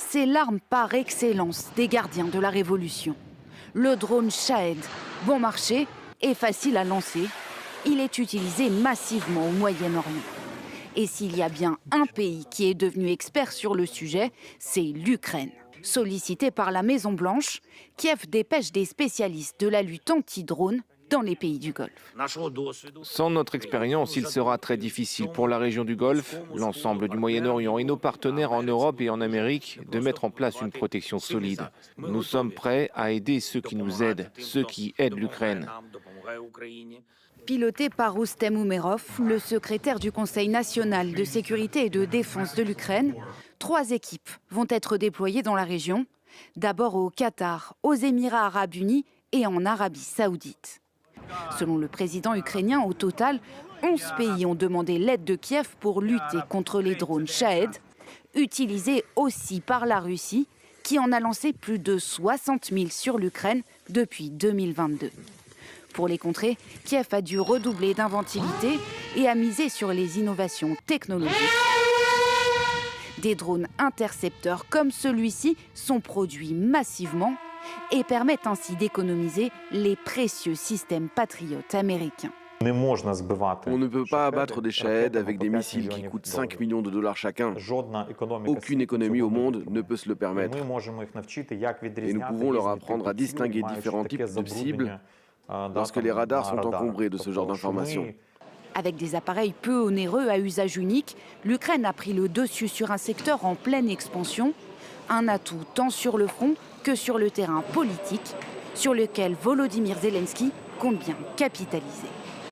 C'est l'arme par excellence des gardiens de la Révolution. Le drone Shahed, bon marché et facile à lancer, il est utilisé massivement au Moyen-Orient. Et s'il y a bien un pays qui est devenu expert sur le sujet, c'est l'Ukraine. Sollicité par la Maison-Blanche, Kiev dépêche des spécialistes de la lutte anti-drone dans les pays du Golfe. Sans notre expérience, il sera très difficile pour la région du Golfe, l'ensemble du Moyen-Orient et nos partenaires en Europe et en Amérique de mettre en place une protection solide. Nous sommes prêts à aider ceux qui nous aident, ceux qui aident l'Ukraine. Piloté par Roustem Umerov, le secrétaire du Conseil national de sécurité et de défense de l'Ukraine, 3 équipes vont être déployées dans la région, d'abord au Qatar, aux Émirats arabes unis et en Arabie saoudite. Selon le président ukrainien, au total, 11 pays ont demandé l'aide de Kiev pour lutter contre les drones Shahed, utilisés aussi par la Russie, qui en a lancé plus de 60 000 sur l'Ukraine depuis 2022. Pour les contrer, Kiev a dû redoubler d'inventivité et a misé sur les innovations technologiques. Des drones intercepteurs comme celui-ci sont produits massivement et permettent ainsi d'économiser les précieux systèmes patriotes américains. On ne peut pas abattre des Shahed avec des missiles qui coûtent 5 millions de dollars chacun. Aucune économie au monde ne peut se le permettre. Et nous pouvons leur apprendre à distinguer différents types de cibles lorsque les radars sont encombrés de ce genre d'informations. Avec des appareils peu onéreux à usage unique, l'Ukraine a pris le dessus sur un secteur en pleine expansion, un atout tant sur le front que sur le terrain politique, sur lequel Volodymyr Zelensky compte bien capitaliser.